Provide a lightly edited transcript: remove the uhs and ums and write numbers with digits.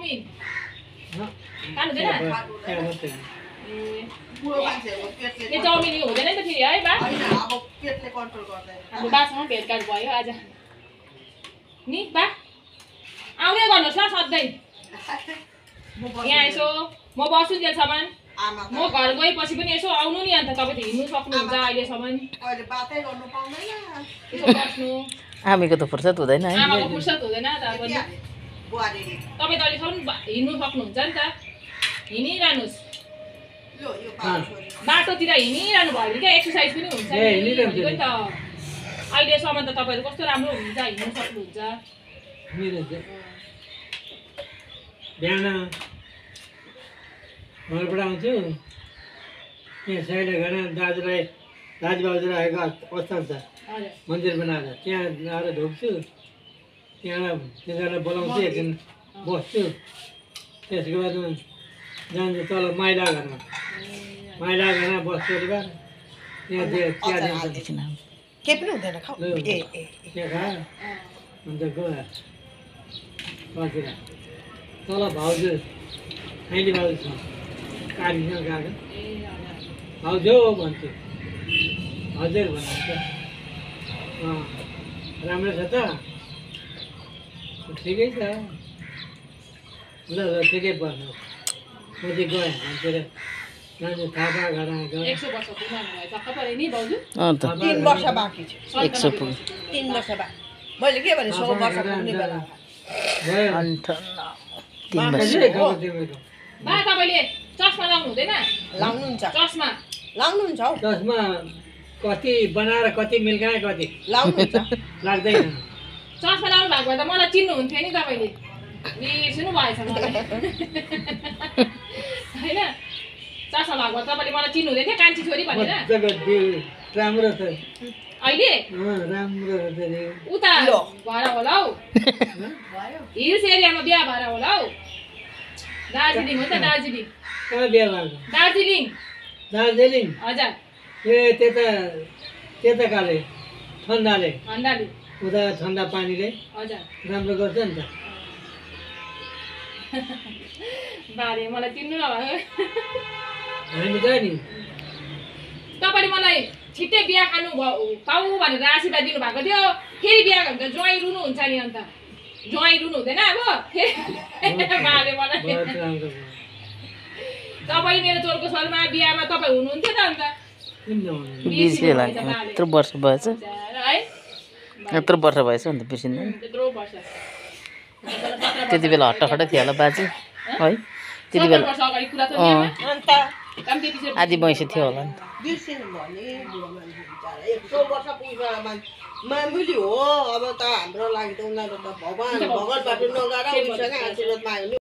chowmein खानु हुँदैन बुढो मान्छेहरुको पेटले के चाउमिन हुँदैन नि त फेरि है बा हैन अब पेटले कन्ट्रोल गर्दैन हाम्रो बासँग भेटघाट भयो आज नि बा आउँदै गर्नुहोस् ल सधैँ यहाँ यसो म बस्छु जेलसम्म म घर गएपछि पनि यसो आउनु नि अन्त तपाईँ त हिँड्नु सक्नुहुन्छ अहिलेसम्म अहिले बातै गर्नु पाउँदैन यसो बस्नु हामीको त फुर्सद हुँदैन है आमाको फुर्सद हुँदैन त अब बुहारीले तपाईँ त अहिलेसम्म हिँड्नु सक्नुहुन्छ नि त हिँडिरहनुहोस् यो बाटोतिर हिँडिरहनु भयो भने क्या एक्सर्साइज पनि हुन्छ नि त अहिलेसम्म त तपाईँहरू कस्तो राम्रो हुनुहुन्छ हिँड्नु सक्नुहुन्छ बिहान घरबाट आउँछु त्यहाँ साइड घर दाजुभाउजूलाई आएको अवस्था छ मन्दिर बनाएर त्यहाँ आएर ढोक्छु त्यहाँबाट तिनीहरूलाई बोलाउँछु एकदिन बस्छु त्यसको बादमा जान्छु तल माइला घरमा बस्छु त्यहाँ चिया दिन्छ के पनि हुँदैन खाऊ त्यहाँ खायो अन्त गयो बसेर तल भाउजू खाइली भाउजू छ कालीसँग गएको भाउजू भन्छु हजुर भन्नुहुन्छ राम्रो छ त ठिकै छ ल ठिकै पर्नु म चाहिँ गएँ भनेर जान्छु थापा घर 100 वर्ष पुग्नु भयो सक्क पऱ्यो नि भाउजू 3 वर्ष बाँकी छ 100 पुग्यो 3 वर्ष बाँकी मैले के भने 100 वर्ष पुग्ने बेला अन्त 3 वर्ष बा तपाईँले चस्मा लाउनु हुँदैन लाउनुहुन्छ चस्मा लाउनुहुन्छ हौ त्यसमा कति बनाएर कति मिल्काए कति लाउनुहुन्छ लाग्दैन चस्मा लाउनु भएको भए त मलाई चिन्नुहुन्थ्यो नि तपाईँले बिर्सिनु भएछ मलाई होइन चस्मा भएको भए तपाईँले मलाई चिन्नुहुँदैन थियो कान्छी छोरी भनेर राम्रो छ अहिले राम्रो उता भएर होला हौ हिल्स एरियामा बिहा भएर होला हौ दार्जिलिङ हो त दार्जिलिङ कहाँ बिहा भएको दार्जिलिङ हजुर ए त्यता काले ठन्डाले भन्दाले उता ठन्डा पानीले हजुर राम्रो गर्छ नि त बारे मलाई चिन्नु नभयो हामी गयो नि तपाईँले मलाई छिट्टै बिहा खानु पाऊ भनेर आशीर्वाद दिनुभएको थियो फेरि बिहा गर्नु त ज्वाइँ रुनुहुन्छ नि अन्त ज्वाइँ रुनु हुँदैन अब बाले मलाई तपाईँ मेरो चोरको छोरमा बिहामा तपाईँ हुनुहुन्थ्यो त अन्त 20 बेला यत्रो वर्ष भएछ है यत्रो वर्ष भएछ अन्त बिर्सिँदैन त्यत्रो वर्ष त्यति बेला हट्टाखट्टै थियो होला बाजे है त्यति बेला वर्ष अगाडि कुरा त अन्त आधी भैँसी थियो होला नि बिर्सिनु भने बुढो मान्छे बिचारा 100 वर्ष पुग्छ मामुली हो अब त हाम्रो लागि त उनीहरू त भगवान बाटो नगएर उनीसँग आशीर्वाद माग्नु